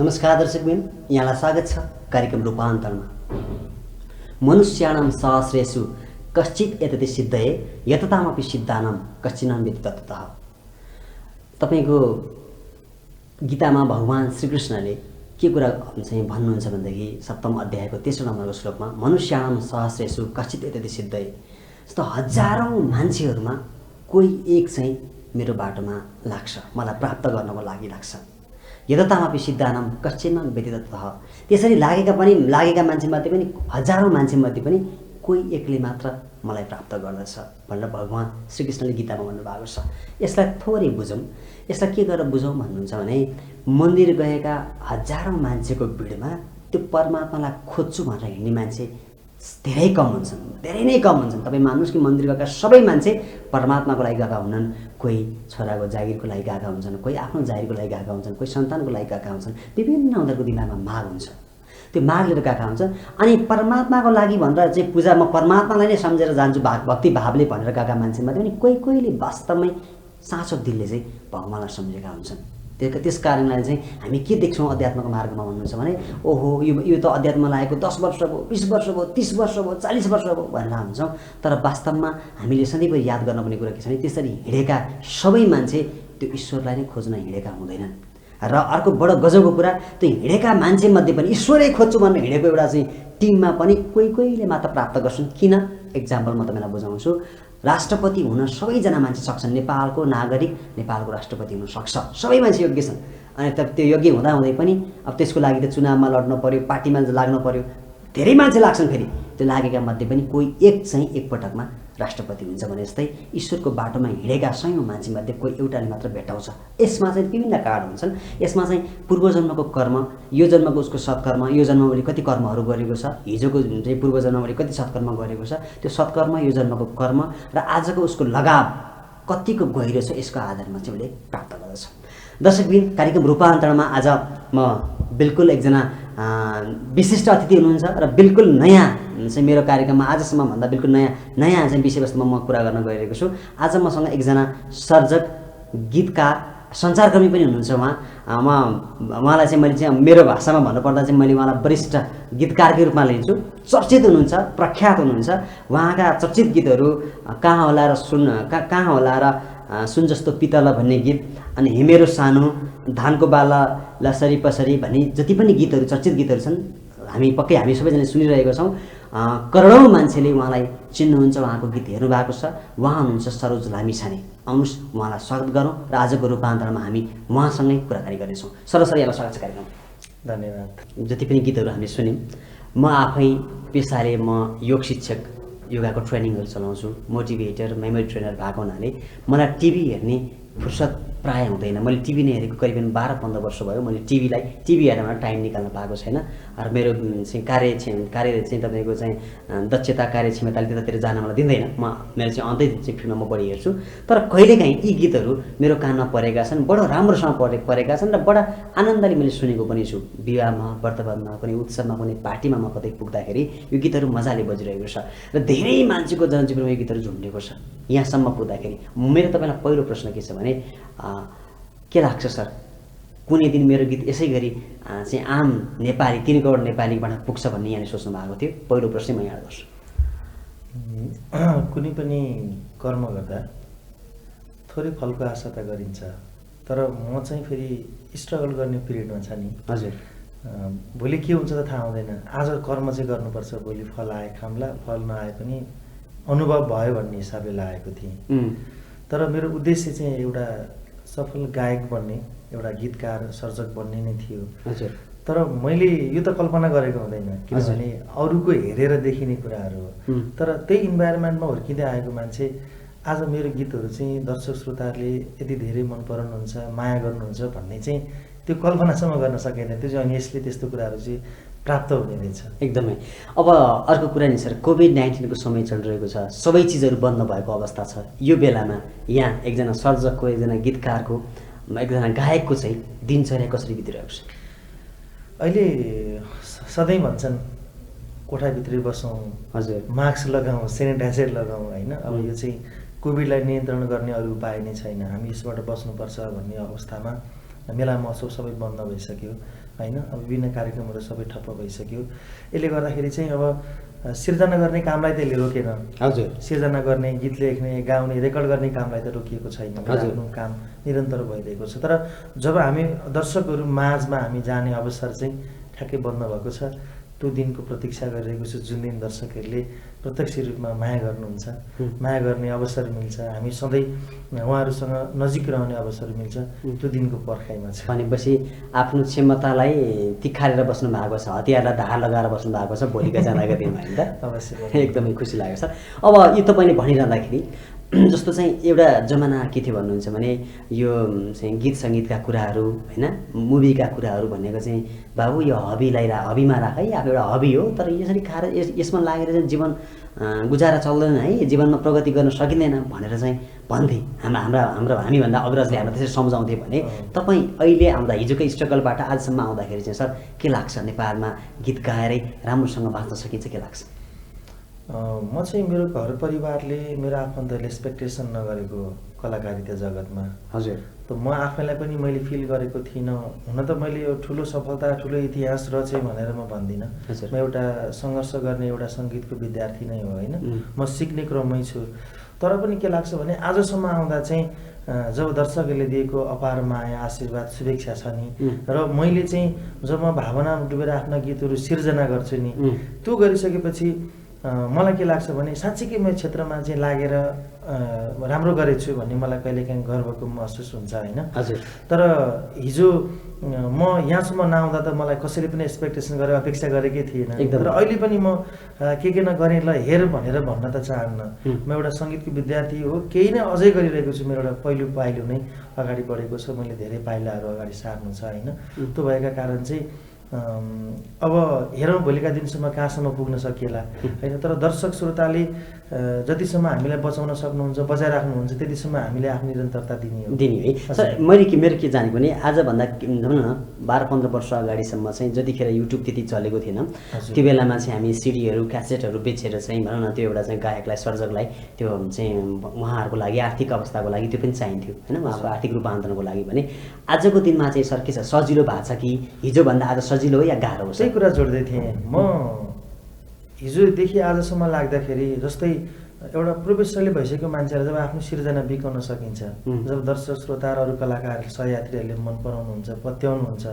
नमस्कार दर्शकबिन, यहाँलाई स्वागत छ कार्यक्रम रूपान्तरमा। मनुष्याणां सहस्रेषु कश्चित् एतति सिद्धये यततामपि सिद्धानां कश्चिन्नं वेत्ति तत्त्वतः। तपाईको गीतामा भगवान श्रीकृष्णले के कुरा चाहिँ भन्नुहुन्छ भनेदेखि 7औं अध्यायको 3औं नम्बरको श्लोकमा मनुष्याणां सहस्रेषु कश्चित् एतति सिद्धये, जस्तो हजारौं मान्छेहरूमा कोही एक चाहिँ मेरो बाटोमा लाग्छ, मलाई प्राप्त गर्नको लागि लाग्छ। यततामपि सिद्धानां कश्चिन्नं वेत्ति तत्त्वतः। त्यसरी लागेका मान्छेमध्ये पनि हजारौं मान्छेमध्ये पनि कोही एकले मात्र मलाई प्राप्त गर्दछ भनेर भगवान श्रीकृष्णले गीतामा भन्नुभएको छ। यसलाई थोरै बुझौँ। यसलाई के गरेर बुझौँ भन्नुहुन्छ भने मन्दिर गएका हजारौं मान्छेको भिडमा त्यो परमात्मालाई खोज्छु भनेर हिँड्ने मान्छे धेरै कम हुन्छन्, धेरै नै कम हुन्छन्। तपाईँ मान्नुहोस् कि मन्दिर गएका सबै मान्छे परमात्माको लागि गएका हुन्छन्। कोही छोराको जागिरको लागि गएका हुन्छन्, कोही आफ्नो जागिरको लागि गएका हुन्छन्, कोही सन्तानको लागि गएका हुन्छन्। विभिन्न उनीहरूको दिमागमा माग हुन्छ, त्यो माग लिएर गएका हुन्छन्। अनि परमात्माको लागि भनेर चाहिँ पूजा म परमात्मालाई नै सम्झेर जान्छु भक्ति भावले भनेर गएका मान्छेमध्ये पनि कोही कोहीले वास्तवमै साँचो दिलले चाहिँ भगवानलाई सम्झेका हुन्छन्। त्यस कारणले चाहिँ हामी के देख्छौँ अध्यात्मको मार्गमा भन्नुहुन्छ भने ओहो यो त अध्यात्ममा लागेको 10 वर्ष भयो, 20 वर्ष भयो, 30 वर्ष भयो, 40 वर्ष भयो भनेर हुन्छौँ। तर वास्तवमा हामीले सधैँभरि याद गर्नुपर्ने कुरा के छ भने त्यसरी हिँडेका सबै मान्छे त्यो ईश्वरलाई नै खोज्न हिँडेका हुँदैनन्। र अर्को बडो गजबको कुरा, त्यो हिँडेका मान्छेमध्ये पनि ईश्वरै खोज्छु भनेर हिँडेको एउटा चाहिँ टिममा पनि कोही कोहीले मात्र प्राप्त गर्छन्। किन? एक्जाम्पल म तपाईँलाई बुझाउँछु। राष्ट्रपति हुन सबैजना मान्छे सक्छन्। नेपालको नागरिक नेपालको राष्ट्रपति हुन सक्छ, सबै मान्छे योग्य छन्। अनि त्यो योग्य हुँदाहुँदै पनि अब त्यसको लागि त चुनावमा लड्नु पर्यो, पार्टीमा लाग्नु पर्यो, धेरै मान्छे लाग्छन्। फेरि त्यो लागेका मध्ये पनि कोही एक चाहिँ एकपटकमा राष्ट्रपति हुन्छ भने जस्तै ईश्वरको बाटोमा हिँडेका सयौं मान्छेमध्ये कोही एउटाले मात्र भेटाउँछ। यसमा चाहिँ विभिन्न कारण हुन्छन्। यसमा चाहिँ पूर्वजन्मको कर्म, यो जन्मको उसको सत्कर्म, यो जन्ममा उसले कति कर्महरू गरेको छ, हिजोको चाहिँ पूर्वजन्ममा उसले कति सत्कर्म गरेको छ, त्यो सत्कर्म, यो जन्मको कर्म र आजको उसको लगाव कतिको गहिरो छ, यसको आधारमा चाहिँ उसले प्राप्त गर्दछ। दर्शकबिन, कार्यक्रम रूपान्तरणमा आज म बिल्कुल एकजना विशिष्ट अतिथि हुनुहुन्छ र बिल्कुल नयाँ चाहिँ मेरो कार्यक्रममा आजसम्म भन्दा बिल्कुल नयाँ चाहिँ विषयवस्तुमा म कुरा गर्न गइरहेको छु। आज मसँग एकजना सर्जक, गीतकार, सञ्चारकर्मी पनि हुनुहुन्छ। उहाँलाई चाहिँ मैले चाहिँ मेरो भाषामा भन्नुपर्दा चाहिँ मैले उहाँलाई वरिष्ठ गीतकारकै रूपमा लिन्छु। चर्चित हुनुहुन्छ, प्रख्यात हुनुहुन्छ। उहाँका चर्चित गीतहरू कहाँ होला र सुन जस्तो पितल भन्ने गीत, अनि हिमेरो सानो, धानको बाला लसरी पसरी भन्ने जति पनि गीतहरू, चर्चित गीतहरू छन्, हामी सबैजनाले सुनिरहेका छौँ। करोडौँ मान्छेले उहाँलाई चिन्नुहुन्छ, उहाँको गीत हेर्नु भएको छ। उहाँ हुनुहुन्छ सरोज लामिछाने। आउनुहोस् उहाँलाई स्वागत गरौँ र आजको रूपान्तरमा हामी उहाँसँगै कुराकानी गर्नेछौँ। सर यहाँलाई स्वागत छ कार्यक्रम। धन्यवाद। जति पनि गीतहरू हामीले सुन्यौँ, म आफै पेसाले म योग शिक्षक, योगाको ट्रेनिङहरू चलाउँछु, मोटिभेटर, मेमोरी ट्रेनर भएको हुनाले मलाई टिभी हेर्ने फुर्सद प्रायः हुँदैन। मैले टिभी नै हेरेको करिबन 12-15 वर्ष भयो। मैले टिभी हेर्न टाइम निकाल्न पाएको छैन। र मेरो चाहिँ कार्य चाहिँ तपाईँको चाहिँ दक्षता, कार्य क्षमताले त्यतातिर जान मलाई दिँदैन। मेरो चाहिँ अन्त्य चाहिँ फिल्ममा म बढी हेर्छु। तर कहिलेकाहीँ यी गीतहरू मेरो कानमा परेका छन्, बडो राम्रोसँग परेका छन् र बडा आनन्दले मैले सुनेको पनि छु। विवाहमा, व्रतबन्धमा, कुनै उत्सवमा, कुनै पार्टीमा म कतै पुग्दाखेरि यो गीतहरू मजाले बजिरहेको छ र धेरै मान्छेको जनजीवनमा यो गीतहरू झुन्डेको छ। यहाँसम्म पुग्दाखेरि मेरो तपाईँलाई पहिलो प्रश्न के छ भने के लाग्छ सर, कुनै दिन मेरो गीत यसै गरी चाहिँ आम नेपाली 3 करोड नेपालीबाट पुग्छ भन्ने यहाँले सोच्नु भएको थियो? पहिलो प्रश्न म यहाँ गर्छु। कुनै पनि कर्म गर्दा थोरै फलको आशा त गरिन्छ, तर म चाहिँ फेरि स्ट्रगल गर्ने पिरियडमा छ नि। हजुर। भोलि के हुन्छ त थाहा हुँदैन। आज कर्म चाहिँ गर्नुपर्छ, भोलि फल आए खाम्ला, फल नआए पनि अनुभव भयो भन्ने हिसाबले लागेको थिएँ। तर मेरो उद्देश्य चाहिँ एउटा सफल गायक बन्ने, एउटा गीतकार, सर्जक बन्ने नै थियो। हजुर। तर मैले यो त कल्पना गरेको हुँदैन, किनभने अरूको हेरेर देखिने कुराहरू हो। तर त्यही इन्भाइरोमेन्टमा हुर्किँदै आएको मान्छे आज मेरो गीतहरू चाहिँ दर्शक श्रोताहरूले यति धेरै मन पराउनुहुन्छ, माया गर्नुहुन्छ भन्ने चाहिँ त्यो कल्पनासम्म गर्न सकेन। त्यो चाहिँ अनि यसले त्यस्तो कुराहरू चाहिँ प्राप्त हुने रहेछ। एकदमै। अब अर्को कुरा नि सर, कोभिड-19 को समय चलिरहेको छ, सबै चिजहरू बन्द भएको अवस्था छ। यो बेलामा यहाँ एकजना सर्जकको, एकजना गीतकारको, एकजना गायकको चाहिँ दिनचर्या कसरी बितिरहेको छ? अहिले सधैँ भन्छन् कोठाभित्रै बसौँ, हजुर, मास्क लगाउँ, सेनिटाइजर लगाउँ, होइन। अब यो चाहिँ कोभिडलाई नियन्त्रण गर्ने अरू उपाय नै छैन, हामी यसबाट बस्नुपर्छ भन्ने अवस्थामा मेला महोत्सव सबै बन्द भइसक्यो। होइन। अब विभिन्न कार्यक्रमहरू सबै ठप्प भइसक्यो। यसले गर्दाखेरि चाहिँ अब सिर्जना गर्ने कामलाई त यसले रोकेन। हजुर। सिर्जना गर्ने, गीत लेख्ने, गाउने, रेकर्ड गर्ने कामलाई त रोकिएको छैन। आफ्नो काम निरन्तर भइरहेको छ। तर जब हामी दर्शकहरू माझमा हामी जाने अवसर चाहिँ ठ्याक्कै बन्द भएको छ। त्यो दिनको प्रतीक्षा गरिरहेको छु जुन दिन दर्शकहरूले प्रत्यक्ष रूपमा माया गर्नुहुन्छ, माया गर्ने अवसर मिल्छ, हामी सधैँ उहाँहरूसँग नजिक रहने अवसर मिल्छ। त्यो दिनको पर्खाइमा छ। भनेपछि आफ्नो क्षमतालाई तिखारेर बस्नु भएको छ, हतियारलाई धार लगाएर बस्नु भएको छ भोलिका जाँदाको दिनमा होइन त? अवश्य। एकदमै खुसी लाग्यो सर। अब यो तपाईँले भनिरहँदाखेरि जस्तो चाहिँ एउटा जमाना के थियो भन्नुहुन्छ भने यो चाहिँ गीत सङ्गीतका कुराहरू होइन, मुभीका कुराहरू भनेको चाहिँ बाबु यो हबीमा राख है, आफ्नो एउटा हबी हो, तर यसरी खाएर यसमा लागेर चाहिँ जीवन गुजारा चल्दैन है, जीवनमा प्रगति गर्न सकिँदैन भनेर चाहिँ भन्थे हामीभन्दा अग्रजले हामीलाई त्यसरी सम्झाउँथे भने तपाईँ अहिले आउँदा हिजोकै स्ट्रगलबाट आजसम्म आउँदाखेरि चाहिँ सर के लाग्छ, नेपालमा गीत गाएरै राम्रोसँग बाँच्न सकिन्छ के लाग्छ? म चाहिँ मेरो घर परिवारले, मेरो आफन्तहरूले एक्सपेक्टेसन नगरेको कलाकारिता जगतमा, हजुर, त म आफैलाई पनि मैले फिल गरेको थिइनँ। हुन त मैले यो ठुलो सफलता, ठुलो इतिहास रचेँ भनेर म भन्दिनँ। म एउटा सङ्घर्ष गर्ने एउटा सङ्गीतको विद्यार्थी नै हो होइन, म सिक्ने क्रममै छु। तर पनि के लाग्छ भने आजसम्म आउँदा चाहिँ जब दर्शकहरूले दिएको अपार माया, आशीर्वाद, शुभेच्छा छ नि, र मैले चाहिँ जब म भावनामा डुबेर आफ्ना गीतहरू सिर्जना गर्छु नि, त्यो गरिसकेपछि मलाई के लाग्छ भने साँच्चीकै म क्षेत्रमा चाहिँ लागेर राम्रो गरेछु भन्ने मलाई कहिलेकाहीँ गर्वको महसुस हुन्छ होइन। हजुर। तर हिजो म यहाँसम्म नआउँदा त मलाई कसैले पनि एक्सपेक्टेसन गरेर अपेक्षा गरेकै थिएन। तर अहिले पनि म के नगरेँ ल हेर भनेर भन्न त चाहन्न। म एउटा सङ्गीतको विद्यार्थी हो, केही नै अझै गरिरहेको छु। मेरो एउटा पहिलो पाइलो नै अगाडि बढेको छ, मैले धेरै पाइलाहरू अगाडि सार्नु छ होइन। त्यो भएका कारण चाहिँ अब हेरौँ भोलिका दिनसम्म कहाँसम्म पुग्न सकिएला होइन। तर दर्शक श्रोताले जतिसम्म हामीलाई बचाउन सक्नुहुन्छ, बचाइराख्नुहुन्छ, त्यतिसम्म हामीले आफ्नो निरन्तरता दिने है। सर मेरो के जानेको भने आजभन्दा भनौँ न 12-15 वर्ष अगाडिसम्म चाहिँ जतिखेर युट्युब त्यति चलेको थिएन, त्यो बेलामा चाहिँ हामी सिडीहरू, क्यासेटहरू बेचेर चाहिँ भनौँ न त्यो एउटा चाहिँ गायकलाई, सर्जकलाई त्यो चाहिँ उहाँहरूको लागि आर्थिक अवस्थाको लागि त्यो पनि चाहिन्थ्यो होइन, उहाँको आर्थिक रूपान्तरणको लागि। भने आजको दिनमा चाहिँ सर के छ, सजिलो भएको छ कि हिजोभन्दा आज सजिलो हो या गाह्रो हो? त्यही कुरा जोड्दै थिएँ म। हिजोदेखि आजसम्म लाग्दाखेरि जस्तै एउटा प्रोफेसनली भइसकेको मान्छेलाई जब आफ्नो सिर्जना बिकाउन सकिन्छ, जब दर्शक श्रोता र अरू कलाकार सहयात्रीहरूले मन पराउनुहुन्छ, पत्याउनुहुन्छ,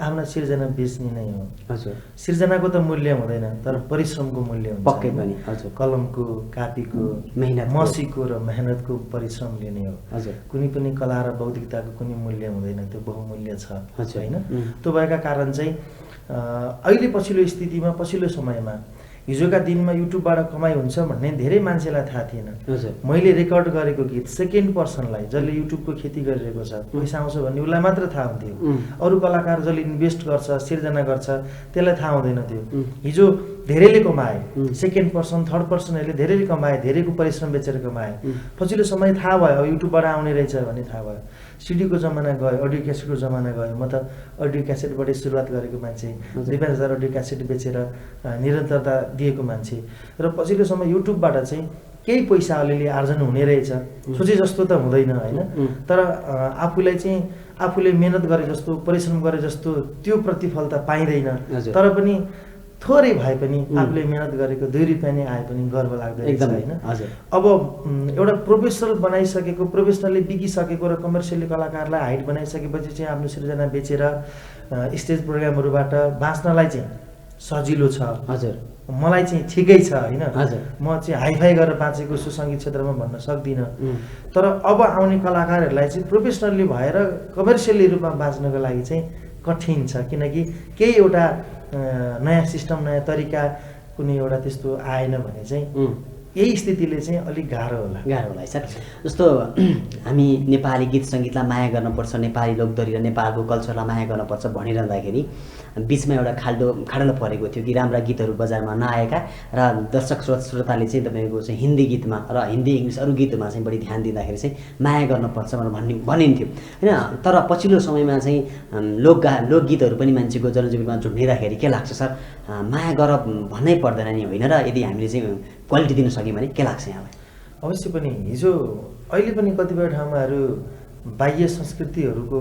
आफ्ना सिर्जना बेच्ने नै हो। हजुर। सिर्जनाको त मूल्य हुँदैन, तर परिश्रमको मूल्य हुन्छ। पक्कै पनि। हजुर। कलमको, कापीको, मेहनत, मसीको र मेहनतको परिश्रम लिने हो। हजुर। कुनै पनि कला र बौद्धिकताको कुनै मूल्य हुँदैन, त्यो बहुमूल्य छ होइन। त्यो भएका कारण चाहिँ अहिले पछिल्लो स्थितिमा, पछिल्लो समयमा हिजोका दिनमा युट्युबबाट कमाइ हुन्छ भन्ने धेरै मान्छेलाई थाहा थिएन। मैले रेकर्ड गरेको गीत सेकेन्ड पर्सनलाई, जसले युट्युबको खेती गरिरहेको छ, पैसा आउँछ भन्ने उसलाई मात्र थाहा हुन्थ्यो। अरू कलाकार जसले इन्भेस्ट गर्छ, सिर्जना गर्छ, त्यसलाई थाहा हुँदैन थियो। हिजो धेरैले कमाए, सेकेन्ड पर्सन, थर्ड पर्सनहरूले धेरैले कमाए, धेरैको परिश्रम बेचेर कमाए। पछिल्लो समय थाहा भयो अब युट्युबबाट आउने रहेछ भन्ने थाहा भयो। सिडीको जमाना गयो, अडियो क्यासेटको जमाना गयो। म त अडियो क्यासेटबाटै सुरुवात गरेको मान्छे, 2,000 अडियो क्यासेट बेचेर निरन्तरता दिएको मान्छे। र पछिल्लो समय युट्युबबाट चाहिँ केही पैसा अलिअलि आर्जन हुने रहेछ, सोचे जस्तो त हुँदैन होइन। तर आफूलाई चाहिँ आफूले मेहनत गरे जस्तो, परिश्रम गरे जस्तो त्यो प्रतिफल त पाइँदैन। तर पनि थोरै भए पनि आफूले मेहनत गरेको 2 रुपियाँ नै आए पनि गर्व लाग्दैन होइन। अब एउटा प्रोफेसनल बनाइसकेको, प्रोफेसनली बिकिसकेको र कमर्सियली कलाकारलाई हाइट बनाइसकेपछि चाहिँ आफ्नो सृजना बेचेर स्टेज प्रोग्रामहरूबाट बाँच्नलाई चाहिँ सजिलो छ। हजुर। मलाई चाहिँ ठिकै छ होइन। म चाहिँ हाइफाई गरेर बाँचेको छु सङ्गीत क्षेत्रमा भन्न सक्दिनँ। तर अब आउने कलाकारहरूलाई चाहिँ प्रोफेसनली भएर कमर्सियली रूपमा बाँच्नको लागि चाहिँ कठिन छ, किनकि केही एउटा नयाँ सिस्टम, नयाँ तरिका कुनै एउटा त्यस्तो आएन भने चाहिँ यही स्थितिले चाहिँ अलिक गाह्रो होला सर। जस्तो हामी नेपाली गीत सङ्गीतलाई माया गर्नुपर्छ, नेपाली लोकदोरी र नेपालको कल्चरलाई माया गर्नुपर्छ भनिरहँदाखेरि बिचमा एउटा खाडल परेको थियो कि राम्रा गीतहरू बजारमा नआएका र दर्शक श्रोताले चाहिँ तपाईँको चाहिँ हिन्दी गीतमा र हिन्दी इङ्ग्लिस अरू गीतमा चाहिँ बढी ध्यान दिँदाखेरि चाहिँ माया गर्नुपर्छ भनेर भनिन्थ्यो होइन। तर पछिल्लो समयमा चाहिँ लोकगीतहरू पनि मान्छेको जनजीवनमा झुन्डिँदाखेरि के लाग्छ सर, माया गर भन्नै पर्दैन नि होइन? र यदि हामीले चाहिँ क्वालिटी दिन सक्यौँ भने के लाग्छ यहाँलाई? अवश्य पनि। हिजो अहिले पनि कतिपय ठाउँमाहरू बाह्य संस्कृतिहरूको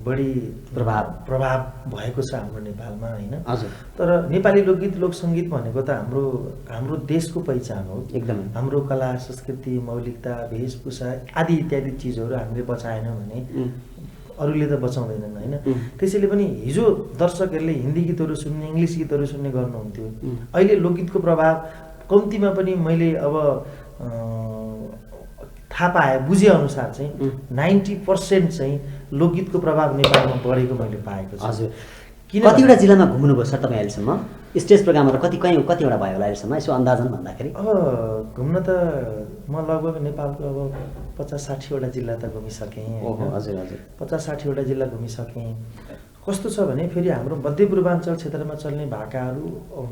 बढी प्रभाव भएको छ हाम्रो नेपालमा होइन। हजुर। तर नेपाली लोकगीत लोकसङ्गीत भनेको त हाम्रो देशको पहिचान हो। एकदमै हाम्रो कला संस्कृति मौलिकता वेशभूषा आदि इत्यादि चिजहरू हामीले बचाएनौँ भने अरूले त बचाउँदैनन् होइन। त्यसैले पनि हिजो दर्शकहरूले हिन्दी गीतहरू सुन्ने इङ्ग्लिस गीतहरू सुन्ने गर्नुहुन्थ्यो। अहिले लोकगीतको प्रभाव कम्तीमा पनि मैले अब थाहा पाएँ बुझेअनुसार चाहिँ 90% चाहिँ लोकगीतको प्रभाव नेपालमा बढेको मैले पाएको छु। हजुर। कतिवटा जिल्लामा घुम्नुभयो सर तपाईँ अहिलेसम्म? स्टेज प्रोग्रामहरू कतिवटा भयो होला अहिलेसम्म यसो अन्दाजन भन्दाखेरि? घुम्न त म लगभग नेपालको अब 50-60वटा जिल्ला त घुमिसकेँ। हजुर हजुर। 50-60वटा जिल्ला घुमिसकेँ। कस्तो छ भने फेरि हाम्रो मध्यपूर्वाञ्चल क्षेत्रमा चल्ने भाकाहरू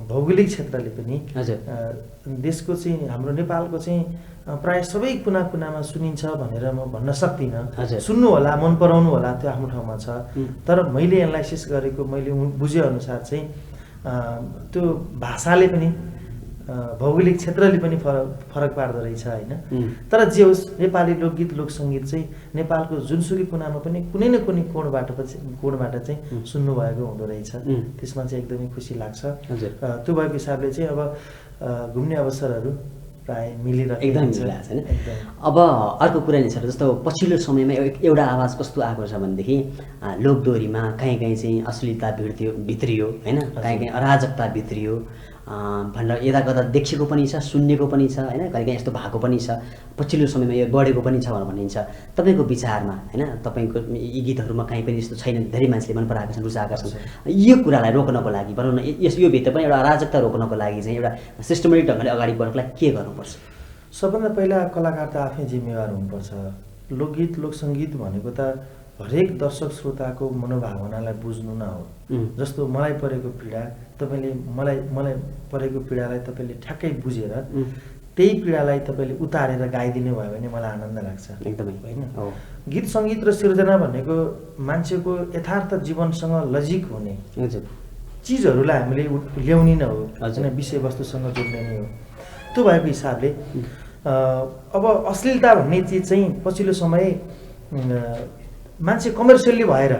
भौगोलिक क्षेत्रले पनि देशको चाहिँ हाम्रो नेपालको चाहिँ प्राय सबै कुना कुनामा सुनिन्छ भनेर म भन्न सक्दिनँ। सुन्नु होला मन पराउनु होला त्यो आफ्नो ठाउँमा छ। तर मैले एनालाइसिस गरेको मैले बुझेअनुसार चाहिँ त्यो भाषाले पनि भौगोलिक क्षेत्रले पनि फरक पार्दो रहेछ होइन। तर जे होस् नेपाली लोकगीत लोकसङ्गीत चाहिँ नेपालको जुनसुकै कुनामा पनि कुनै न कुनै कोणबाट चाहिँ सुन्नुभएको हुँदो रहेछ। त्यसमा चाहिँ एकदमै खुसी लाग्छ। त्यो भएको हिसाबले चाहिँ अब घुम्ने अवसरहरू प्राय मिलिरहेको एकदम मिलिरहेको छ होइन। अब अर्को कुरा नि छ जस्तो पछिल्लो समयमा एउटा आवाज कस्तो आएको छ भनेदेखि लोकदोहोरीमा कहीँ चाहिँ अश्लीलता भित्रियो होइन, कहीँ अराजकता भित्रियो भनेर यता कता देखेको पनि छ सुन्नेको पनि छ होइन, कहिलेकाहीँ यस्तो भएको पनि छ, पछिल्लो समयमा यो बढेको पनि छ भनेर भनिन्छ। तपाईँको विचारमा होइन तपाईँको यी गीतहरूमा कहीँ पनि यस्तो छैन, धेरै मान्छेले मन पराएका छन् रुचाएका छन्, यो कुरालाई रोक्नको लागि भनौँ न यो भित्र पनि एउटा अराजकता रोक्नको लागि चाहिँ एउटा सिस्टमेटिक ढङ्गले अगाडि बढ्नको लागि के गर्नुपर्छ? सबभन्दा पहिला कलाकार त आफै जिम्मेवार हुनुपर्छ। लोकगीत लोकसङ्गीत भनेको त हरेक दर्शक श्रोताको मनोभावनालाई बुझ्नु न हो। जस्तो मलाई परेको पीडा तपाईँले मलाई परेको पीडालाई तपाईँले ठ्याक्कै बुझेर त्यही पीडालाई तपाईँले उतारेर गाइदिनु भयो भने मलाई आनन्द लाग्छ एकदमै होइन। गीत सङ्गीत र सिर्जना भनेको मान्छेको यथार्थ जीवनसँग लजिक हुने चिजहरूलाई हामीले ल्याउने नै हो होइन, विषयवस्तुसँग जोड्ने नै हो। त्यो भएको हिसाबले अब अश्लीलता भन्ने चिज चाहिँ पछिल्लो समय मान्छे कमर्सियल्ली भएर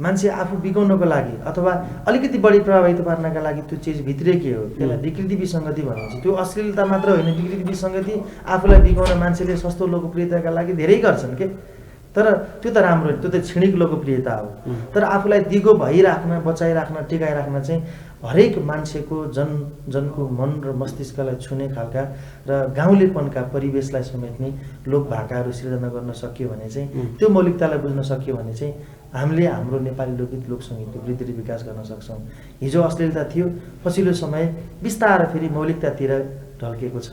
मान्छे आफू बिगाउनको लागि अथवा अलिकति बढी प्रभावित पार्नका लागि त्यो चिज भित्रिएकै हो। त्यसलाई विकृति विसङ्गति भनिन्छ। त्यो अश्लीलता मात्र होइन, विकृति विसङ्गति आफूलाई बिगाउन मान्छेले सस्तो लोकप्रियताका लागि धेरै गर्छन् के। तर त्यो त राम्रो त्यो त क्षणिक लोकप्रियता हो। तर आफूलाई दिगो भइराख्न बचाइराख्न टिकाइराख्न चाहिँ हरेक मान्छेको जनको मन र मस्तिष्कलाई छुने खालका र गाउँलेपनका परिवेशलाई समेट्ने लोक भाकाहरू सिर्जना गर्न सक्यो भने चाहिँ त्यो मौलिकतालाई बुझ्न सक्यो भने चाहिँ हामीले हाम्रो नेपाली लोकगीत लोकसङ्गीतको वृद्धि र विकास गर्न सक्छौँ। हिजो अश्लीलता थियो, पछिल्लो समय बिस्तारै फेरि मौलिकतातिर ढल्केको छ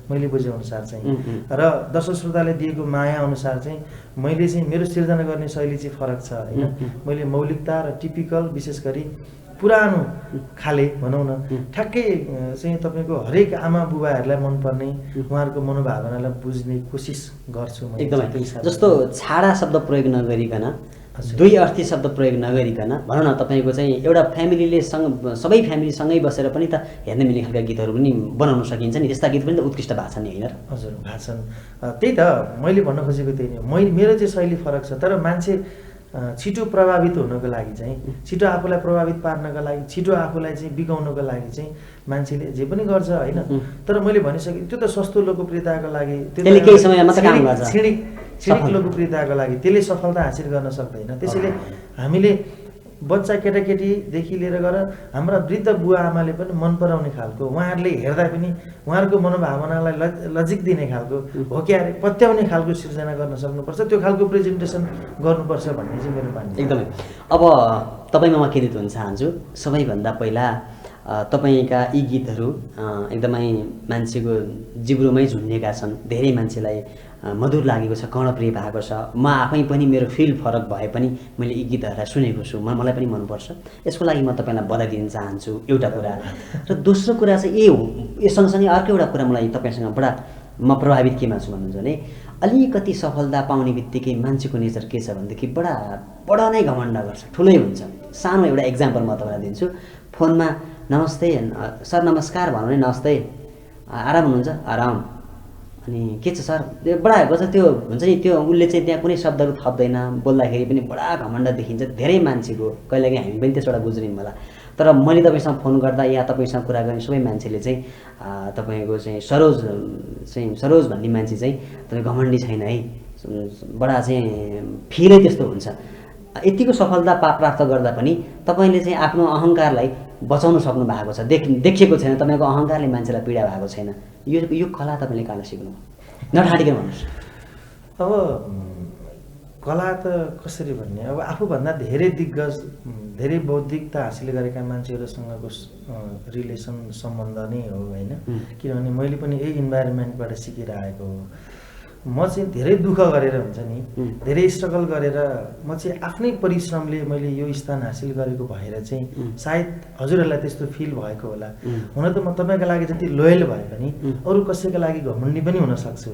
मैले बुझेअनुसार चाहिँ। र दर्शक श्रोताले दिएको माया अनुसार चाहिँ मैले चाहिँ मेरो सिर्जना गर्ने शैली चाहिँ फरक छ होइन। मैले मौलिकता र टिपिकल विशेष गरी पुरानो खाले भनौँ न ठ्याक्कै चाहिँ तपाईँको हरेक आमा बुबाहरूलाई मनपर्ने उहाँहरूको मनोभावनालाई बुझ्ने कोसिस गर्छु म एकदमै। जस्तो छाडा शब्द प्रयोग नगरिकन दुई अर्थी शब्द प्रयोग नगरिकन भनौँ न तपाईँको चाहिँ एउटा फ्यामिलीले सबै फ्यामिलीसँगै बसेर पनि त हेर्न मिल्ने खालका गीतहरू पनि बनाउन सकिन्छ नि, त्यस्ता गीत पनि त उत्कृष्ट भएको छन् नि होइन? हजुर भएको छन्। त्यही त मैले भन्न खोजेको त्यही नै, मेरो चाहिँ शैली फरक छ। तर मान्छे छिटो प्रभावित हुनको लागि चाहिँ छिटो आफूलाई प्रभावित पार्नको लागि छिटो आफूलाई चाहिँ बिगाउनको लागि चाहिँ मान्छेले जे पनि गर्छ होइन। तर मैले भनिसकेँ त्यो त सस्तो लोकप्रियताको लागि क्षणिक लोकप्रियताको लागि त्यसले सफलता हासिल गर्न सक्दैन। त्यसैले हामीले बच्चा केटाकेटीदेखि लिएर गएर हाम्रा वृद्ध बुवा आमाले पनि मन पराउने खालको उहाँहरूले हेर्दा पनि उहाँहरूको मनोभावनालाई लजिक दिने खालको हो कि अरे पत्याउने खालको सिर्जना गर्न सक्नुपर्छ, त्यो खालको प्रेजेन्टेसन गर्नुपर्छ भन्ने चाहिँ मेरो मान्नु। एकदमै। अब तपाईँमा म केन्द्रित हुन चाहन्छु। सबैभन्दा पहिला तपाईँका यी गीतहरू एकदमै मान्छेको जिब्रोमै झुन्डेका छन्, धेरै मान्छेलाई मधुर लागेको छ, कर्णप्रिय भएको छ। म आफै पनि मेरो फिल फरक भए पनि मैले यी गीतहरूलाई सुनेको छु, मलाई पनि मनपर्छ। यसको लागि म तपाईँलाई बधाई दिन चाहन्छु एउटा कुरा। र दोस्रो कुरा चाहिँ यो सँगसँगै अर्को एउटा कुरा मलाई तपाईँसँग बडा म प्रभावित केमा छु भन्नुहुन्छ भने अलिकति सफलता पाउने बित्तिकै मान्छेको नेचर के छ भनेदेखि बडा नै घमण्ड गर्छ, ठुलै हुन्छ। सानो एउटा इक्जाम्पल म तपाईँलाई दिन्छु। फोनमा नमस्ते सर नमस्कार भन्नु नि, नमस्ते आराम हुनुहुन्छ, आराम अनि के छ सर बडा गजब त्यो हुन्छ नि त्यो उसले चाहिँ त्यहाँ कुनै शब्दहरू थप्दैन बोल्दाखेरि पनि बडा घमण्ड देखिन्छ धेरै मान्छेको कहिलेकाहीँ हामी पनि त्यसबाट गुज्रियौँ होला तर मैले तपाईँसँग फोन गर्दा या तपाईँसँग कुरा गर्ने सबै मान्छेले चाहिँ तपाईँको चाहिँ सरोज भन्ने मान्छे चाहिँ तपाईँ घमण्डी छैन है बडा चाहिँ फिलै त्यस्तो हुन्छ यतिको सफलता प्राप्त गर्दा पनि तपाईँले चाहिँ आफ्नो अहङ्कारलाई बचाउन सक्नु भएको छ देखिएको छैन तपाईँको अहङ्कारले मान्छेलाई पीडा भएको छैन यो कला तपाईँले कहाँ सिक्नु नठाडिकन भन्नुहोस् अब कला त कसरी भन्ने अब आफूभन्दा धेरै दिग्गज धेरै बौद्धिकता हासिल गरेका मान्छेहरूसँगको रिलेसन सम्बन्ध नै हो होइन किनभने मैले पनि यही इन्भाइरोमेन्टबाट सिकेर आएको हो म चाहिँ धेरै दुःख गरेर हुन्छ नि धेरै स्ट्रगल गरेर म चाहिँ आफ्नै परिश्रमले मैले यो स्थान हासिल गरेको भएर चाहिँ सायद हजुरहरूलाई त्यस्तो फिल भएको होला हुन त म तपाईँको लागि जति लोयल भए पनि अरू कसैका लागि घमण्डी पनि हुन सक्छु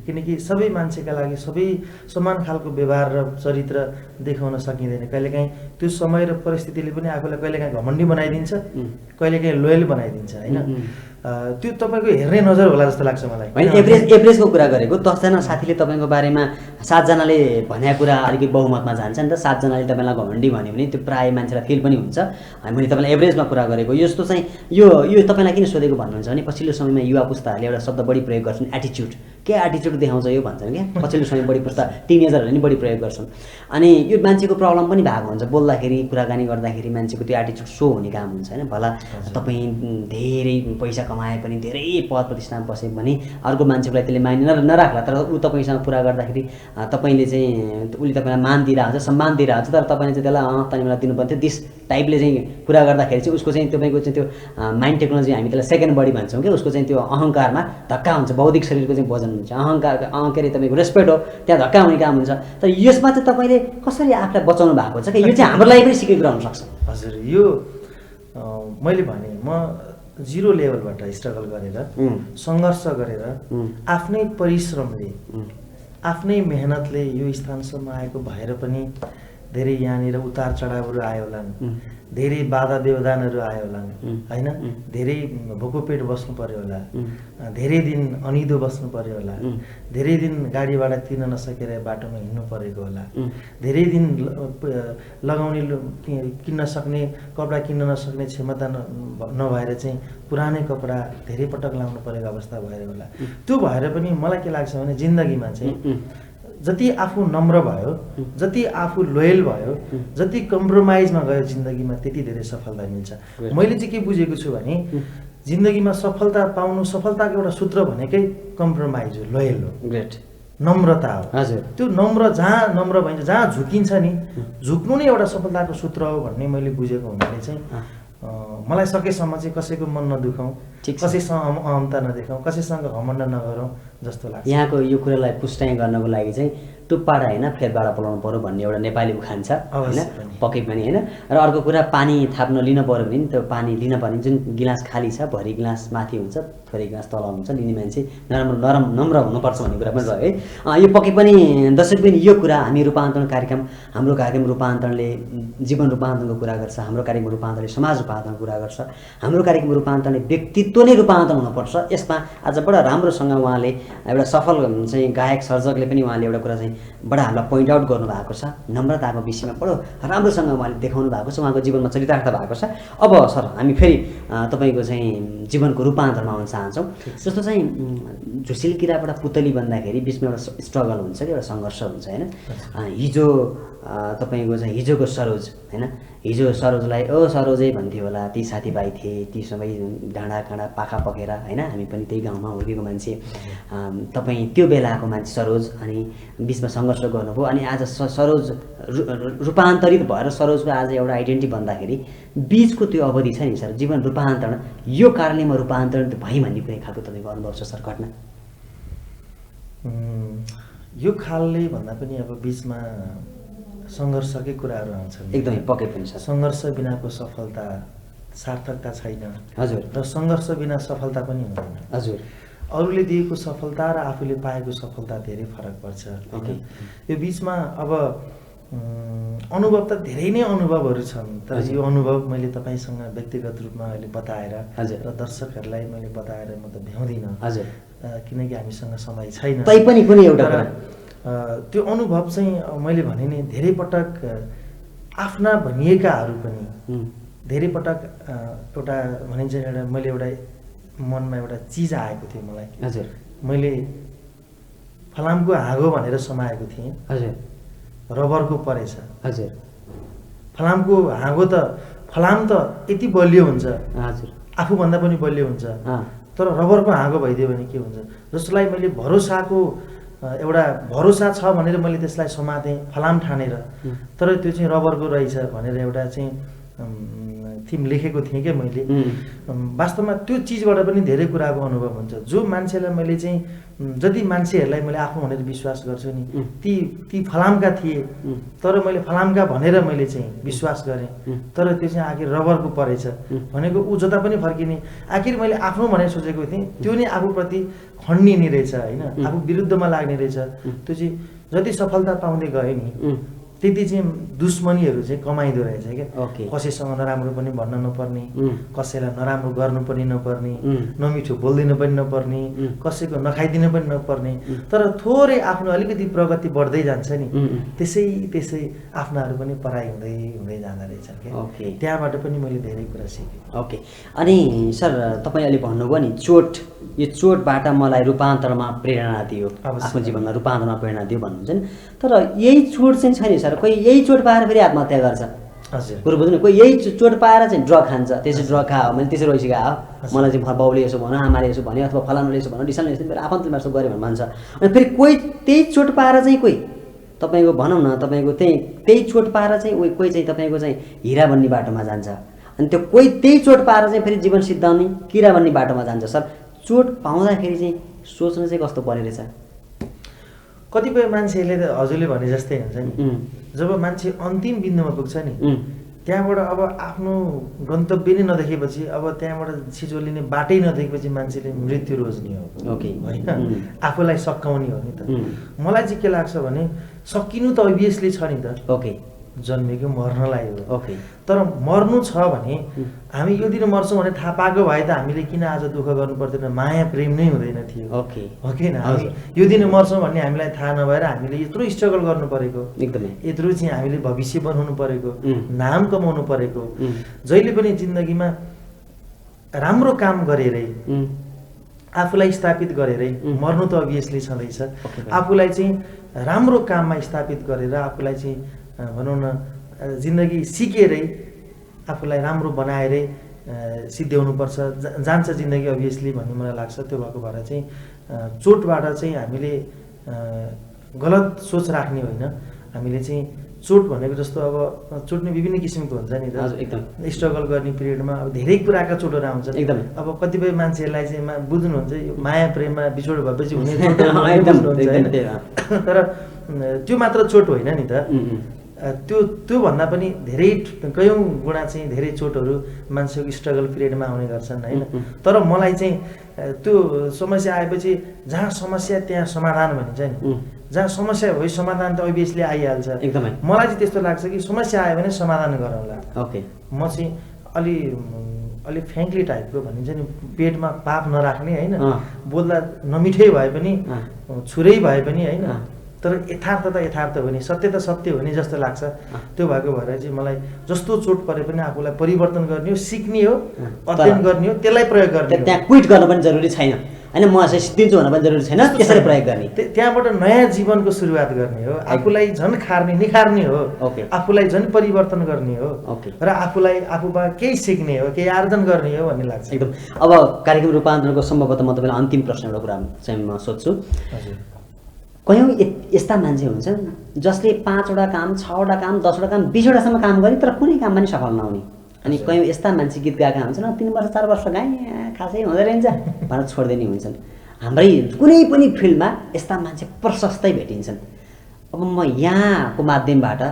किनकि सबै मान्छेका लागि सबै समान खालको व्यवहार र चरित्र देखाउन सकिँदैन कहिलेकाहीँ त्यो समय र परिस्थितिले पनि आफूलाई कहिलेकाहीँ घमण्डी बनाइदिन्छ कहिलेकाहीँ लोयल बनाइदिन्छ होइन त्यो तपाईँको हेर्ने नजर होला जस्तो लाग्छ मलाई होइन एभरेजको कुरा गरेको 10जना साथीले तपाईँको बारेमा 7जनाले भनेको कुरा अलिकति बहुमतमा जान्छ नि त 7जनाले तपाईँलाई घमण्डी भन्यो भने त्यो प्रायः मान्छेलाई फिल पनि हुन्छ मैले तपाईँलाई एभरेजमा कुरा गरेको यस्तो चाहिँ यो तपाईँलाई किन सोधेको भन्नुहुन्छ भने पछिल्लो समयमा युवा पुस्ताहरूले एउटा शब्द बढी प्रयोग गर्छन् एटिच्युड के एटिच्युड देखाउँछ यो भन्छन् क्या पछिल्लो समय बढी पुस्ता टिनेजरहरूले नि बढी प्रयोग गर्छन् अनि यो मान्छेको प्रब्लम पनि भएको हुन्छ बोल्दाखेरि कुराकानी गर्दाखेरि मान्छेको त्यो एटिच्युड सो हुने काम हुन्छ होइन भला तपाईँ धेरै पैसा कमाए पनि धेरै पद प्रतिष्ठामा बसे भने अर्को मान्छेलाई त्यसले मान्ने नराख्ला तर ऊ तपाईँसँग कुरा गर्दाखेरि तपाईँले चाहिँ उसले तपाईँलाई मान दिइरहेको छ सम्मान दिइरहेको छ तर तपाईँले चाहिँ त्यसलाई तपाईँलाई दिनुपर्ने थियो दिस टाइपले चाहिँ कुरा गर्दाखेरि चाहिँ उसको चाहिँ तपाईँको चाहिँ त्यो माइन्ड टेक्नोलोजी हामी त्यसलाई सेकेन्ड बडी भन्छौँ क्या उसको चाहिँ त्यो अहङ्कारमा धक्का हुन्छ बौद्धिक शरीरको चाहिँ वजन हुन्छ के अरे तपाईँको रेस्पेक्ट हो त्यहाँ धक्का हुने काम हुन्छ तर यसमा चाहिँ तपाईँले कसरी आफूलाई बचाउनु भएको छ कि यो चाहिँ हाम्रो लागि पनि सिकेको कुरा हुनसक्छ हजुर यो मैले भने म 0 लेभलबाट स्ट्रगल गरेर सङ्घर्ष गरेर आफ्नै परिश्रमले आफ्नै मेहनतले यो स्थानसम्म आएको भएर पनि धेरै यहाँनिर उतार चढावहरू आयो होलान् धेरै बाधा व्यवधानहरू आयो होलान् होइन धेरै भोको पेट बस्नु पर्यो होला धेरै दिन अनिदो बस्नु पर्यो होला धेरै दिन गाडीबाट तिर्न नसकेर बाटोमा हिँड्नु परेको होला धेरै दिन लगाउने किन्न सक्ने कपडा किन्न नसक्ने क्षमता नभएर चाहिँ पुरानै कपडा धेरै पटक लाउनु परेको अवस्था भएर होला त्यो भएर पनि मलाई के लाग्छ भने जिन्दगीमा चाहिँ जति आफू नम्र भयो जति आफू लोयल भयो जति कम्प्रोमाइजमा गयो जिन्दगीमा त्यति धेरै सफलता मिल्छ मैले चाहिँ के बुझेको छु भने जिन्दगीमा सफलता पाउनु सफलताको एउटा सूत्र भनेकै कम्प्रोमाइज हो लोयल हो ग्रेट नम्रता हो हजुर त्यो जहाँ नम्र भइन्छ जहाँ झुकिन्छ नि झुक्नु नै एउटा सफलताको सूत्र हो भन्ने मैले बुझेको हुनाले चाहिँ मलाई सकेसम्म चाहिँ कसैको मन नदुखाउँ कसैसँग अहमता नदेखाउँ कसैसँग घमण्ड नगरौँ जस्तो लाग्छ यहाँको यो कुरालाई पुष्टाइ गर्नको लागि चाहिँ टुप्पाडा होइन फेदबाट बोलाउनु पर्यो भन्ने एउटा नेपाली उखान छ होइन पक्कै पनि होइन र अर्को कुरा पानी थाप्न लिन पर्यो भने त्यो पानी लिन पर्ने जुन गिलास खाली छ भरि गिलास माथि हुन्छ थोरै गिलास तल हुन्छ लिने मान्छे नम्र हुनुपर्छ भन्ने कुरा पनि रह्यो है यो पक्कै पनि दर्शक पनि यो कुरा हामी रूपान्तरण कार्यक्रम हाम्रो कार्यक्रम रूपान्तरणले जीवन रूपान्तरणको कुरा गर्छ हाम्रो कार्यक्रम रूपान्तरणले समाज रूपान्तरणको कुरा गर्छ हाम्रो कार्यक्रम रूपान्तरणले व्यक्तित्व नै रूपान्तरण हुनुपर्छ यसमा आज बडा राम्रोसँग उहाँले एउटा सफल चाहिँ गायक सर्जकले पनि उहाँले एउटा कुरा चाहिँ बडा हामीलाई पोइन्ट आउट गर्नुभएको छ नम्रताको विषयमा बडो राम्रोसँग उहाँले देखाउनु भएको छ उहाँको जीवनमा चरितार्थ भएको छ अब सर हामी फेरि तपाईँको चाहिँ जीवनको रूपान्तरमा आउन चाहन्छौँ जस्तो चाहिँ झुसिल किराबाट पुतली बन्दाखेरि बिचमा एउटा स्ट्रगल हुन्छ कि एउटा सङ्घर्ष हुन्छ होइन हिजो तपाईँको चाहिँ हिजोको सरोज होइन हिजो सरोजलाई ओ सरोजै भन्थ्यो होला ती साथीभाइ थिए ती सबै डाँडा काँडा पाखा पखेर होइन हामी पनि त्यही गाउँमा हुर्केको मान्छे तपाईँ त्यो बेलाको मान्छे सरोज अनि बिचमा सङ्घर्ष गर्नुभयो अनि आज सरोज रूपान्तरित भएर सरोजको आज एउटा आइडेन्टिटी भन्दाखेरि बिचको त्यो अवधि छ नि सर जीवन रूपान्तरण यो कारणले म रूपान्तरित भएँ भन्ने कुनै खालको तपाईँको अनुभव छ सर घटना यो खालले भन्दा पनि अब बिचमा सङ्घर्षकै कुराहरू आउँछन् एकदमै पक्कै पनि छ सङ्घर्ष बिनाको सफलता सार्थकता छैन हजुर र सङ्घर्ष बिना सफलता पनि हुँदैन हजुर अरूले दिएको सफलता र आफूले पाएको सफलता धेरै फरक पर्छ होइन यो बिचमा अब अनुभव त धेरै नै अनुभवहरू छन्, तर यो अनुभव मैले तपाईँसँग व्यक्तिगत रूपमा अहिले बताएर र दर्शकहरूलाई मैले बताएर म त भ्याउँदिनँ, हजुर, किनकि हामीसँग समय छैन। तैपनि कुनै एउटा त्यो अनुभव चाहिँ मैले भने नि धेरै पटक आफ्ना भनिएकाहरू पनि धेरै पटक एउटा भनिन्छ एउटा मैले एउटा मनमा एउटा चिज आएको थियो मलाई। हजुर, मैले फलामको हाँगो भनेर समाएको थिएँ। हजुर, रबरको परेछ। हजुर, फलामको हाँगो त फलाम त यति बलियो हुन्छ, हजुर, आफूभन्दा पनि बलियो हुन्छ, तर रबरको हाँगो भइदियो भने के हुन्छ, जसलाई मैले भरोसाको एउटा भरोसा छ भनेर मैले त्यसलाई समातेँ फलाम ठानेर, तर त्यो चाहिँ रबरको रहेछ भनेर एउटा चाहिँ थिम लेखेको थिएँ क्या मैले। वास्तवमा त्यो चिजबाट पनि धेरै कुराको अनुभव हुन्छ। जो मान्छेलाई मैले चाहिँ जति मान्छेहरूलाई मैले आफू भनेर विश्वास गर्छु नि, ती फलामका थिए, तर मैले फलामका भनेर मैले चाहिँ विश्वास गरेँ, तर त्यो चाहिँ आखिर रबरको परेछ भनेको ऊ जता पनि फर्किने। आखिर मैले आफ्नो भनेर सोचेको थिएँ, त्यो नै आफूप्रति खण्डिने रहेछ होइन, आफू विरुद्धमा लाग्ने रहेछ। त्यो चाहिँ जति सफलता पाउँदै गयो नि त्यति चाहिँ दुश्मनीहरू चाहिँ कमाइदो रहेछ क्या। कसैसँग नराम्रो पनि भन्न नपर्ने, कसैलाई नराम्रो गर्नु पनि नपर्ने, नमिठो बोल्दिन पनि नपर्ने, कसैको नखाइदिन पनि नपर्ने, तर थोरै आफ्नो अलिकति प्रगति बढ्दै जान्छ नि त्यसै आफ्नाहरू पनि पराइ हुँदै जाँदो रहेछ क्या। त्यहाँबाट पनि मैले धेरै कुरा सिकेँ। ओके, अनि सर तपाईँ अहिले भन्नुभयो नि चोट, यो चोटबाट मलाई रूपान्तरमा प्रेरणा दियो, आफ्नो जीवनमा रूपान्तरमा प्रेरणा दियो भन्नुहुन्छ नि, तर यही चोट चाहिँ छैन सर, कोही यही चोट पाएर फेरि आत्महत्या गर्छ। हजुर, कुरो बुझ्नु, कोही यही चोट पाएर चाहिँ ड्रग खान्छ, त्यसै ड्रग खायो मैले त्यसै रोइसकेको हो, मलाई चाहिँ बाउले यसो भन्यो, आमाले यसो भन्यो, अथवा फलानुले यसो भन्यो, डिसानले यसो मेरो आफन्तले यसो गऱ्यो भने भन्छ। अनि फेरि कोही त्यही चोट पाएर चाहिँ कोही तपाईँको भनौँ न तपाईँको त्यही चोट पाएर चाहिँ कोही चाहिँ तपाईँको चाहिँ हिरा बन्ने बाटोमा जान्छ, अनि त्यो कोही त्यही चोट पाएर चाहिँ फेरि जीवन सिद्धाउने किरा बन्ने बाटोमा जान्छ। सर चोट पाउँदाखेरि चाहिँ सोच्नु चाहिँ कस्तो पर्ने रहेछ? कतिपय मान्छेहरूले त हजुरले भने जस्तै हुन्छ नि, जब मान्छे अन्तिम बिन्दुमा पुग्छ नि त्यहाँबाट अब आफ्नो गन्तव्य नै नदेखेपछि, अब त्यहाँबाट छिचोलिने बाटै नदेखेपछि मान्छेले मृत्यु रोज्ने हो होइन, आफूलाई सकाउने हो नि त। मलाई चाहिँ के लाग्छ भने सकिनु त अभियसली छ नि त, जन्मेको मर्नलाई हो, तर मर्नु छ भने हामी यो दिन मर्छौँ भने थाहा पाएको भए त हामीले किन आज दुःख गर्नु पर्दैन, माया प्रेम नै हुँदैन थियो हो कि न। हामी यो दिन मर्छौँ भन्ने हामीलाई थाहा नभएर हामीले यत्रो स्ट्रगल गर्नु परेको, एकदमै यत्रो चाहिँ हामीले भविष्य बनाउनु परेको, नाम कमाउनु परेको। जहिले पनि जिन्दगीमा राम्रो काम गरेरै आफूलाई स्थापित गरेरै मर्नु त अभियसली छँदैछ। आफूलाई चाहिँ राम्रो काममा स्थापित गरेर आफूलाई चाहिँ भनौँ न जिन्दगी सिकेरै आफूलाई राम्रो बनाएरै सिद्ध्याउनुपर्छ, जान्छ जिन्दगी अभियसली भन्ने मलाई लाग्छ। त्यो भएको भएर चाहिँ चोटबाट चाहिँ हामीले गलत सोच राख्ने होइन, हामीले चाहिँ चोट भनेको जस्तो अब चोट नै विभिन्न किसिमको हुन्छ नि त, एकदम स्ट्रगल गर्ने पिरियडमा अब धेरै कुराका चोटहरू आउँछन्। एकदम अब कतिपय मान्छेहरूलाई चाहिँ बुझ्नुहुन्छ यो माया प्रेममा बिछोड भएपछि हुने चोट, तर त्यो मात्र चोट होइन नि त, त्योभन्दा पनि धेरै कयौँ गुणा चाहिँ धेरै चोटहरू मान्छेको स्ट्रगल पिरियडमा आउने गर्छन् होइन। तर मलाई चाहिँ त्यो समस्या आएपछि जहाँ समस्या त्यहाँ समाधान भनिन्छ नि, जहाँ समस्या भयो समाधान त अभियसली आइहाल्छ। एकदमै मलाई चाहिँ त्यस्तो लाग्छ कि समस्या आयो भने समाधान गरौँला। म चाहिँ अलि फ्याङ्कली टाइपको भनिन्छ नि, पेटमा पाप नराख्ने होइन, बोल्दा नमिठै भए पनि छुरै भए पनि होइन, तर यथार्थ त यथार्थ हो नि, सत्य त सत्य हो नि जस्तो लाग्छ। त्यो भएको भएर चाहिँ मलाई जस्तो चोट परे पनि आफूलाई परिवर्तन गर्ने हो, सिक्ने हो, अध्ययन गर्ने हो, त्यसलाई प्रयोग गर्ने हो। त्यहाँ क्विट गर्न पनि जरुरी छैन होइन, म चाहिँ सिद्धिन्छु भन्न पनि जरुरी छैन, त्यसरी प्रयोग गर्ने, त्यहाँबाट नयाँ जीवनको सुरुवात गर्ने हो, आफूलाई झन् निखार्ने हो, आफूलाई झन् परिवर्तन गर्ने हो र आफूमा केही सिक्ने हो, केही आर्जन गर्ने हो भन्ने लाग्छ। एकदम। अब कार्यक्रम रूपान्तरणको सम्भवतः म तपाईँलाई अन्तिम प्रश्न एउटा कुरा चाहिँ म सोध्छु। कयौँ यस्ता मान्छे हुन्छन् जसले 5वटा काम, 6वटा काम, 10वटा काम, 20वटासम्म काम गरे तर कुनै काममा नि सफल नहुने, अनि कयौँ यस्ता मान्छे गीत गाएका हुन्छन् 3 वर्ष 4 वर्ष गाएँ खासै हुँदै रहन्छ भनेर छोड्दै नि हुन्छन्। हाम्रै कुनै पनि फिल्डमा यस्ता मान्छे प्रशस्तै भेटिन्छन्। अब म यहाँको माध्यमबाट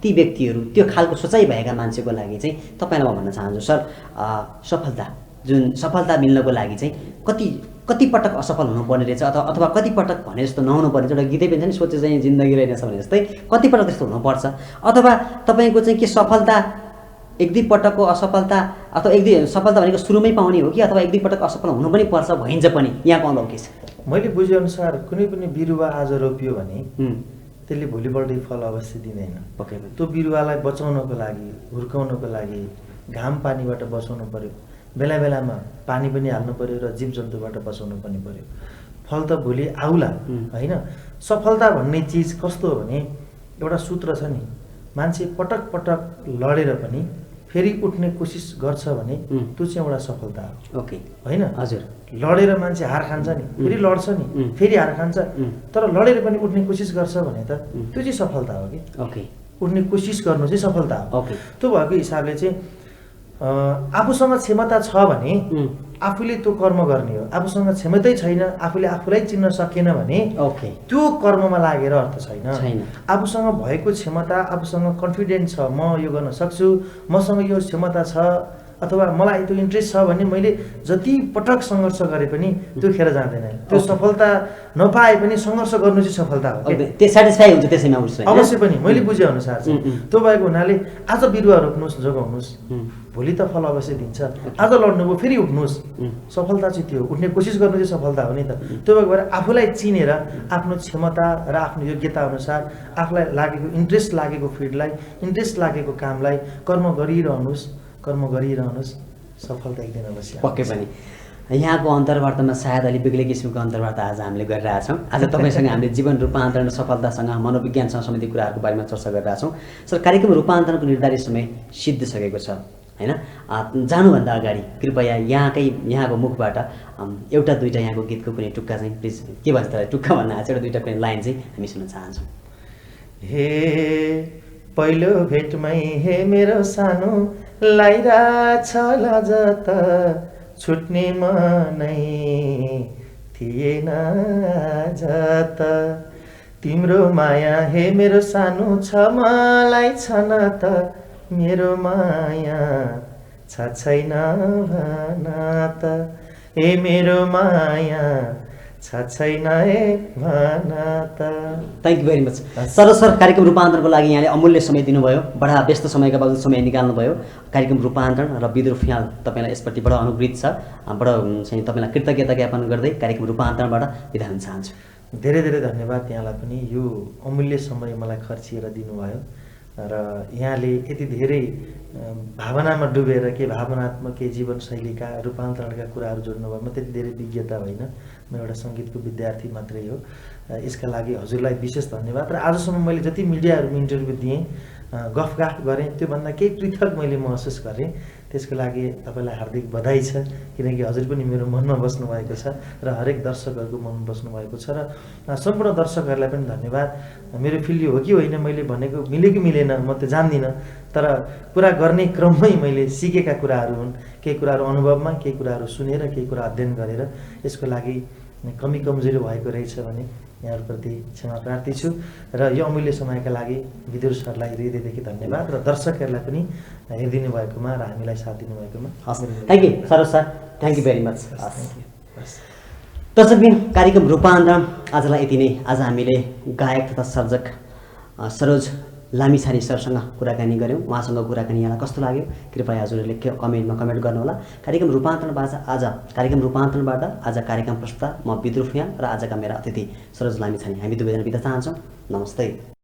ती व्यक्तिहरू, त्यो खालको सोचाइ भएका मान्छेको लागि चाहिँ तपाईँलाई म भन्न चाहन्छु सर, सफलता मिल्नको लागि चाहिँ कति कतिपटक असफल हुनुपर्ने रहेछ अथवा कतिपटक भने जस्तो नहुनुपर्ने एउटा गीतै पनि छ नि सोचे चाहिँ जिन्दगी रहेनछ भने जस्तै कतिपटक त्यस्तो हुनुपर्छ अथवा तपाईँको चाहिँ के सफलता एक दुई पटकको असफलता अथवा एक दुई सफलता भनेको सुरुमै पाउने हो कि अथवा एक दुई पटक असफल हुनु पनि पर्छ भइन्छ पनि यहाँको अनुभव के छ? मैले बुझेअनुसार कुनै पनि बिरुवा आज रोपियो भने त्यसले भोलिपल्ट फल अवश्य दिँदैन। त्यो बिरुवालाई बचाउनको लागि हुर्काउनको लागि घाम पानीबाट बचाउनु पर्यो, बेला बेलामा पानी पनि हाल्नु पर्यो र जीवजन्तुबाट बचाउनु पनि पर्यो। फल त भोलि आउला होइन। सफलता भन्ने चिज कस्तो हो भने एउटा सूत्र छ नि, मान्छे पटक पटक लडेर पनि फेरि उठ्ने कोसिस गर्छ भने त्यो चाहिँ एउटा सफलता हो। ओके होइन हजुर, लडेर मान्छे हार खान्छ नि, फेरि लड्छ नि, फेरि हार खान्छ, तर लडेर पनि उठ्ने कोसिस गर्छ भने त त्यो चाहिँ सफलता हो कि। ओके उठ्ने कोसिस गर्नु चाहिँ सफलता हो। ओके त्यो भएको हिसाबले चाहिँ आफूसँग क्षमता छ भने आफूले त्यो कर्म गर्ने हो। आफूसँग क्षमतै छैन, आफूले आफूलाई चिन्न सकेन भने ओके त्यो कर्ममा लागेर अर्थ छैन। छैन। आफूसँग भएको क्षमता, आफूसँग कन्फिडेन्स छ, म यो गर्न सक्छु, मसँग यो क्षमता छ अथवा मलाई त्यो इन्ट्रेस्ट छ भने मैले जति पटक सङ्घर्ष गरे पनि त्यो खेर जाँदैन। त्यो सफलता नपाए पनि सङ्घर्ष गर्नु चाहिँ सफलता हो। त्यो सेटिस्फाई हुन्छ त्यसैमा अवश्य पनि मैले बुझेअनुसार चाहिँ त्यो भएको हुनाले आज बिरुवा रोप्नुहोस्, जोगाउनुहोस्, भोलि त फल अवश्य दिन्छ। आज लड्नुभयो फेरि उठ्नुहोस्, सफलता चाहिँ त्यो उठ्ने कोसिस गर्नु चाहिँ सफलता हो नि त। त्यो भएको भएर आफूलाई चिनेर आफ्नो क्षमता र आफ्नो योग्यता अनुसार आफूलाई लागेको इन्ट्रेस्ट लागेको फिल्डलाई, इन्ट्रेस्ट लागेको कामलाई कर्म गरिरहनुहोस्, सफलता एक दिन अवश्य। पक्कै पनि यहाँको अन्तर्वार्तामा सायद अलिक बेग्लै किसिमको अन्तर्वार्ता आज हामीले गरिरहेछौँ। आज तपाईँसँग हामीले जीवन रूपान्तरण सफलतासँग मनोविज्ञानसँग सम्बन्धित कुराहरूको बारेमा चर्चा गरिरहेछौँ। सर, कार्यक्रम रूपान्तरणको निर्धारित समय सिद्धिसकेको छ होइन। जानुभन्दा अगाडि कृपया यहाँको मुखबाट एउटा दुईवटा यहाँको गीतको कुनै टुक्का चाहिँ प्लिज, के भन्छ त्यसलाई, टुक्का भन्न आएको छ, एउटा दुईवटा कुनै लाइन चाहिँ हामी सुन्न चाहन्छौँ। हे पहिलो भेटमै हे मेरो सानो लाइरहेछ लाज त छुट्ने मनै थिएन जत तिम्रो माया हे मेरो सानो छ मलाई छन त मेरो माया छ छैन भन त ए मेरो माया छ छैन भन त। Thank you very much sir, कार्यक्रम रूपान्तरणको लागि यहाँले अमूल्य समय दिनुभयो, बडा व्यस्त समयका बावजुद समय निकाल्नुभयो। कार्यक्रम रूपान्तरण र विद्रोह फियाल तपाईँलाई यसप्रति बडा अनुग्रहित छ, बडा चाहिँ तपाईँलाई कृतज्ञता ज्ञापन गर्दै कार्यक्रम रूपान्तरणबाट बिदा हुन चाहन्छु। धेरै धेरै धन्यवाद यहाँलाई पनि, यो अमूल्य समय मलाई खर्चिएर दिनुभयो र यहाँले यति धेरै भावनामा डुबेर के भावनात्मक के जीवनशैलीका रूपान्तरणका कुराहरू जोड्नुभयो। म त्यति धेरै विज्ञता होइन, म एउटा सङ्गीतको विद्यार्थी मात्रै हो। यसका लागि हजुरलाई विशेष धन्यवाद। र आजसम्म मैले जति मिडियाहरूमा इन्टरभ्यू दिएँ, गफगाफ गरेँ, त्योभन्दा केही पृथक मैले महसुस गरेँ। त्यसको लागि तपाईँलाई हार्दिक बधाई छ, किनकि हजुर पनि मेरो मनमा बस्नुभएको छ र हरेक दर्शकहरूको मनमा बस्नुभएको छ। र सम्पूर्ण दर्शकहरूलाई पनि धन्यवाद। मेरो फिल्ड हो कि होइन मैले भनेको मिल्यो कि मिलेन म त जान्दिनँ, तर कुरा गर्ने क्रममै मैले सिकेका कुराहरू हुन्। केही कुराहरू अनुभवमा, केही कुराहरू सुनेर, केही कुरा अध्ययन गरेर। यसको लागि कमी कमजोरी भएको रहेछ भने यहाँहरूप्रति क्षमा प्रार्थी छु र यो अमूल्य समयका लागि विदुर सरलाई हृदयदेखि धन्यवाद र दर्शकहरूलाई पनि हेरिदिनु भएकोमा र हामीलाई साथ दिनुभएकोमा thank you Saroj sir, thank you very much. दर्शकबिन, कार्यक्रम रूपान्तरण आजलाई यति नै। आज हामीले गायक तथा सर्जक सरोज लामिछाने सरसँग कुराकानी गऱ्यौँ। उहाँसँग कुराकानी यहाँलाई कस्तो लाग्यो कृपया हजुरहरूले कमेन्टमा कमेन्ट गर्नुहोला। कार्यक्रम रूपान्तरणबाट आज कार्यक्रम प्रस्तुता म विद्रोह फियाल र आजका मेरा अतिथि सरोज लामिछाने, हामी दुवैजना बिदा चाहन्छौँ। नमस्ते।